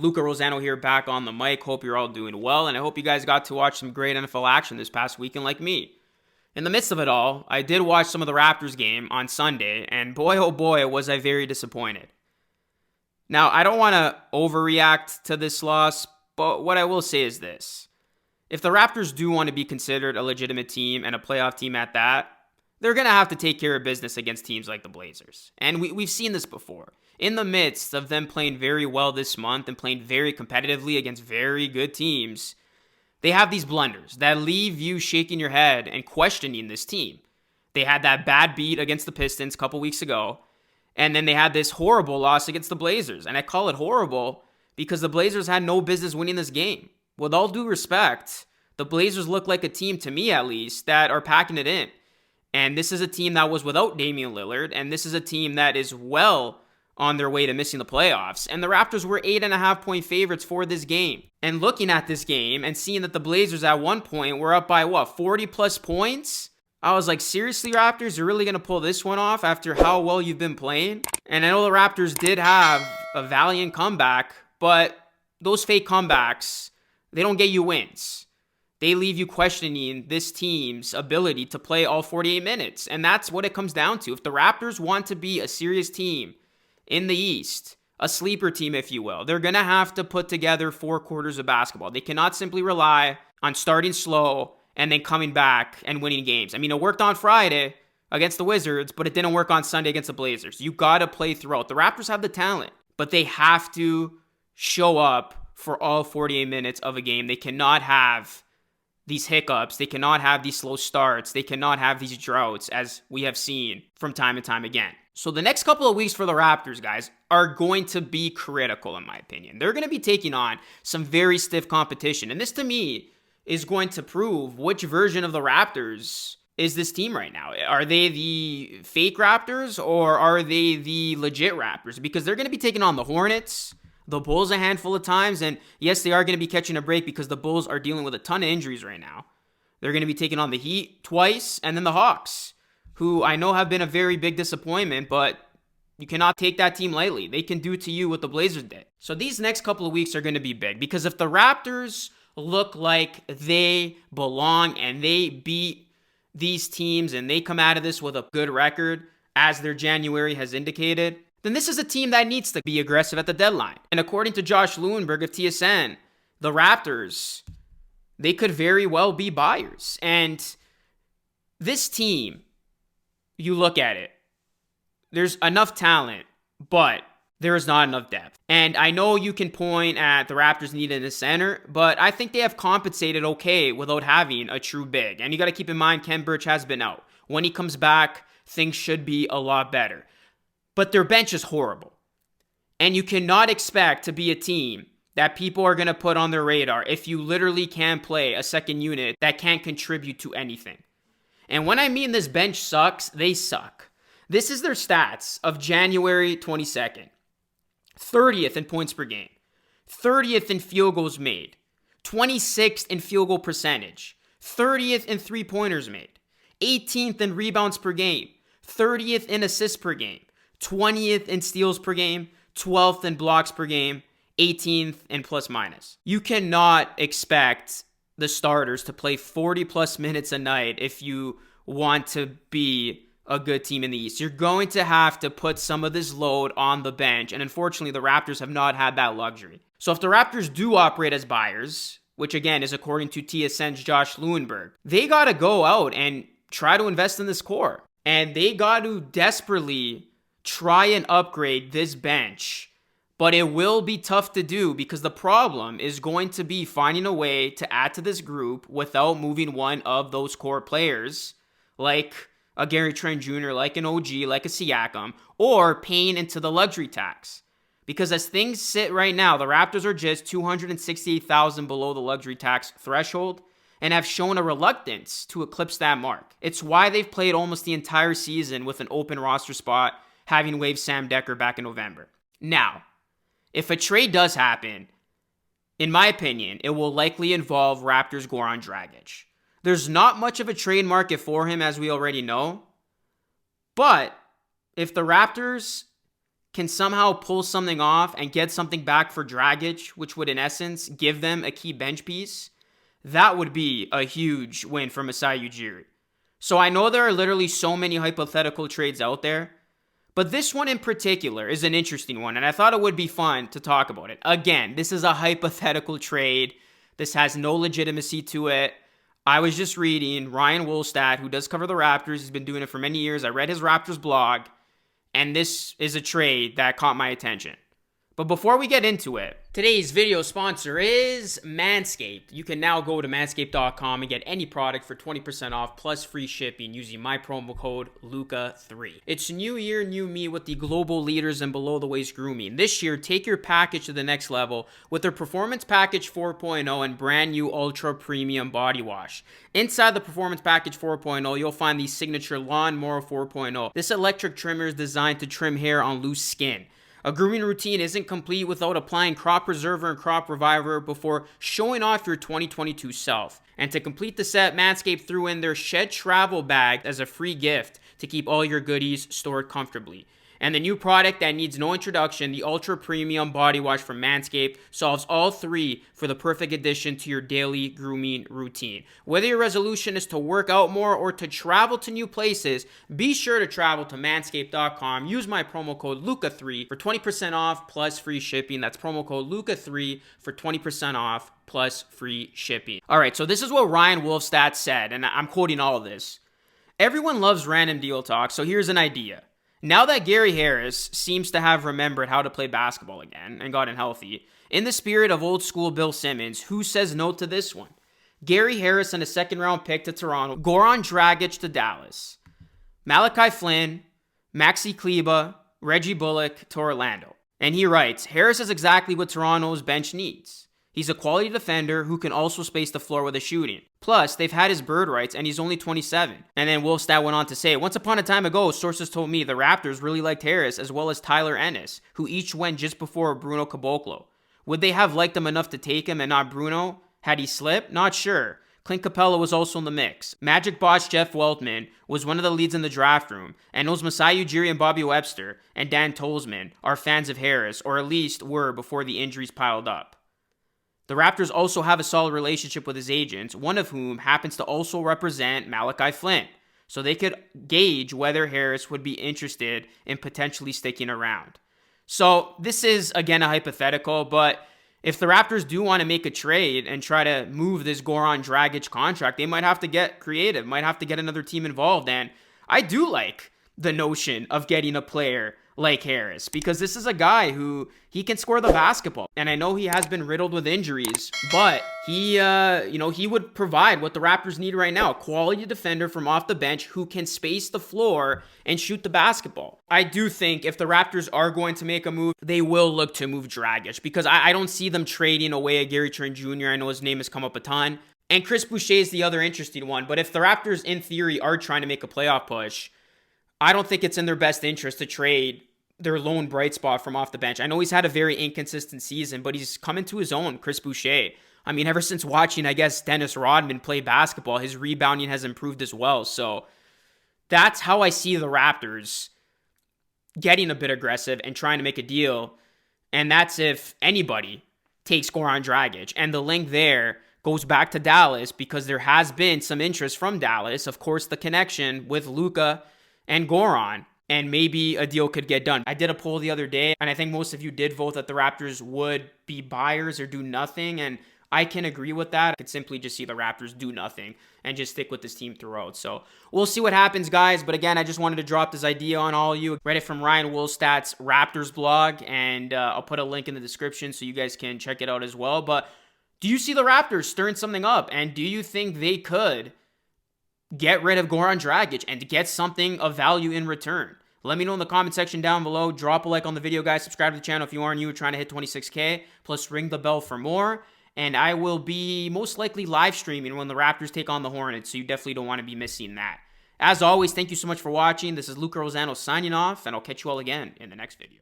Luca Rosano here, back on the mic. Hope you're all doing well, and I hope you guys got to watch some great NFL action this past weekend like me. In the midst of it all, I did watch some of the Raptors game on Sunday, and boy oh boy was I very disappointed. Now, I don't want to overreact to this loss, but what I will say is this. If the Raptors do want to be considered a legitimate team and a playoff team at that, they're going to have to take care of business against teams like the Blazers. And we've seen this before. In the midst of them playing very well this month and playing very competitively against very good teams, they have these blunders that leave you shaking your head and questioning this team. They had that bad beat against the Pistons a couple weeks ago, and then they had this horrible loss against the Blazers. And I call it horrible because the Blazers had no business winning this game. With all due respect, the Blazers look like a team, to me at least, that are packing it in. And this is a team that was without Damian Lillard, and this is a team that is well on their way to missing the playoffs. And the Raptors were 8.5-point favorites for this game. And looking at this game and seeing that the Blazers at one point were up by 40 plus points? I was like, seriously, Raptors, you're really going to pull this one off after how well you've been playing? And I know the Raptors did have a valiant comeback, but those fake comebacks, they don't get you wins. They leave you questioning this team's ability to play all 48 minutes. And that's what it comes down to. If the Raptors want to be a serious team in the East, a sleeper team, if you will, they're going to have to put together 4 quarters of basketball. They cannot simply rely on starting slow and then coming back and winning games. I mean, it worked on Friday against the Wizards, but it didn't work on Sunday against the Blazers. You got to play throughout. The Raptors have the talent, but they have to show up for all 48 minutes of a game. They cannot have these hiccups. They cannot have these slow starts. They cannot have these droughts, as we have seen from time and time again. So the next couple of weeks for the Raptors, guys, are going to be critical, in my opinion. They're going to be taking on some very stiff competition. And this, to me, is going to prove which version of the Raptors is this team right now. Are they the fake Raptors, or are they the legit Raptors? Because they're going to be taking on the Hornets, the Bulls a handful of times, and yes, they are going to be catching a break because the Bulls are dealing with a ton of injuries right now. They're going to be taking on the Heat twice, and then the Hawks, who I know have been a very big disappointment, but you cannot take that team lightly. They can do to you what the Blazers did. So these next couple of weeks are going to be big, because if the Raptors look like they belong and they beat these teams and they come out of this with a good record, as their January has indicated, then this is a team that needs to be aggressive at the deadline. And according to Josh Lewinberg of TSN, the Raptors, they could very well be buyers. And this team, you look at it, there's enough talent, but there is not enough depth. And I know you can point at the Raptors needing a center, but I think they have compensated okay without having a true big. And you got to keep in mind, Ken Birch has been out. When he comes back, things should be a lot better. But their bench is horrible. And you cannot expect to be a team that people are going to put on their radar if you literally can't play a second unit that can't contribute to anything. And when I mean this bench sucks, they suck. This is their stats of January 22nd. 30th in points per game. 30th in field goals made. 26th in field goal percentage. 30th in three-pointers made. 18th in rebounds per game. 30th in assists per game. 20th in steals per game, 12th in blocks per game, 18th in plus minus. You cannot expect the starters to play 40 plus minutes a night if you want to be a good team in the East. You're going to have to put some of this load on the bench, and unfortunately the Raptors have not had that luxury. So if the Raptors do operate as buyers, which again is according to TSN's Josh Lewinberg, they got to go out and try to invest in this core. And they got to desperately try and upgrade this bench, but it will be tough to do because the problem is going to be finding a way to add to this group without moving one of those core players, like a Gary Trent Jr., like an OG, like a Siakam, or paying into the luxury tax. Because as things sit right now, the Raptors are just $268,000 below the luxury tax threshold and have shown a reluctance to eclipse that mark. It's why they've played almost the entire season with an open roster spot, having waived Sam Decker back in November. Now, if a trade does happen, in my opinion, it will likely involve Raptors Goran Dragic. There's not much of a trade market for him, as we already know. But if the Raptors can somehow pull something off and get something back for Dragic, which would in essence give them a key bench piece, that would be a huge win for Masai Ujiri. So I know there are literally so many hypothetical trades out there, but this one in particular is an interesting one, and I thought it would be fun to talk about it. Again, this is a hypothetical trade. This has no legitimacy to it. I was just reading Ryan Woolstat, who does cover the Raptors. He's been doing it for many years. I read his Raptors blog, and this is a trade that caught my attention. But before we get into it, today's video sponsor is Manscaped. You can now go to manscaped.com and get any product for 20% off plus free shipping using my promo code LUCA3. It's new year, new me with the global leaders in below the waist grooming. This year, take your package to the next level with their Performance Package 4.0 and brand new Ultra Premium Body Wash. Inside the Performance Package 4.0, you'll find the signature Lawnmower 4.0. This electric trimmer is designed to trim hair on loose skin. A grooming routine isn't complete without applying Crop Preserver and Crop Reviver before showing off your 2022 self. And to complete the set, Manscaped threw in their Shed Travel Bag as a free gift to keep all your goodies stored comfortably. And the new product that needs no introduction, the Ultra Premium Body Wash from Manscaped, solves all three for the perfect addition to your daily grooming routine. Whether your resolution is to work out more or to travel to new places, be sure to travel to manscaped.com. Use my promo code LUCA3 for 20% off plus free shipping. That's promo code LUCA3 for 20% off plus free shipping. All right, so this is what Ryan Woolstat said, and I'm quoting all of this. Everyone loves random deal talk, so here's an idea. Now that Gary Harris seems to have remembered how to play basketball again and gotten healthy, in the spirit of old school Bill Simmons, who says no to this one? Gary Harris and a second round pick to Toronto, Goran Dragic to Dallas, Malachi Flynn, Maxi Kleber, Reggie Bullock to Orlando. And he writes, Harris is exactly what Toronto's bench needs. He's a quality defender who can also space the floor with his shooting. Plus, they've had his bird rights, and he's only 27. And then Wolfstat went on to say, once upon a time ago, sources told me the Raptors really liked Harris as well as Tyler Ennis, who each went just before Bruno Caboclo. Would they have liked him enough to take him and not Bruno? Had he slipped? Not sure. Clint Capella was also in the mix. Magic boss Jeff Weltman was one of the leads in the draft room, and those Masai Ujiri and Bobby Webster and Dan Tolzman are fans of Harris, or at least were before the injuries piled up. The Raptors also have a solid relationship with his agents, one of whom happens to also represent Malachi Flynn, so they could gauge whether Harris would be interested in potentially sticking around. So this is, again, a hypothetical, but if the Raptors do want to make a trade and try to move this Goran Dragic contract, they might have to get creative, might have to get another team involved, and I do like the notion of getting a player like Harris, because this is a guy who he can score the basketball. And I know he has been riddled with injuries, but he would provide what the Raptors need right now, a quality defender from off the bench who can space the floor and shoot the basketball. I do think if the Raptors are going to make a move, they will look to move Dragic, because I don't see them trading away a Gary Trent Jr. I know his name has come up a ton. And Chris Boucher is the other interesting one. But if the Raptors, in theory, are trying to make a playoff push, I don't think it's in their best interest to trade their lone bright spot from off the bench. I know he's had a very inconsistent season, but he's come into his own, Chris Boucher. I mean, ever since watching, I guess, Dennis Rodman play basketball, his rebounding has improved as well. So that's how I see the Raptors getting a bit aggressive and trying to make a deal. And that's if anybody takes Goran Dragic. And the link there goes back to Dallas, because there has been some interest from Dallas. Of course, the connection with Luka and Goran, and maybe a deal could get done. I did a poll the other day, and I think most of you did vote that the Raptors would be buyers or do nothing, and I can agree with that. I could simply just see the Raptors do nothing and just stick with this team throughout. So we'll see what happens, guys. But again, I just wanted to drop this idea on all of you. Read it from Ryan Woolstat's Raptors blog, and I'll put a link in the description so you guys can check it out as well. But do you see the Raptors stirring something up? And do you think they could get rid of Goran Dragic and get something of value in return? Let me know in the comment section down below. Drop a like on the video, guys. Subscribe to the channel if you are new, trying to hit 26K. Plus, ring the bell for more. And I will be most likely live streaming when the Raptors take on the Hornets, so you definitely don't want to be missing that. As always, thank you so much for watching. This is Luca Rosano signing off, and I'll catch you all again in the next video.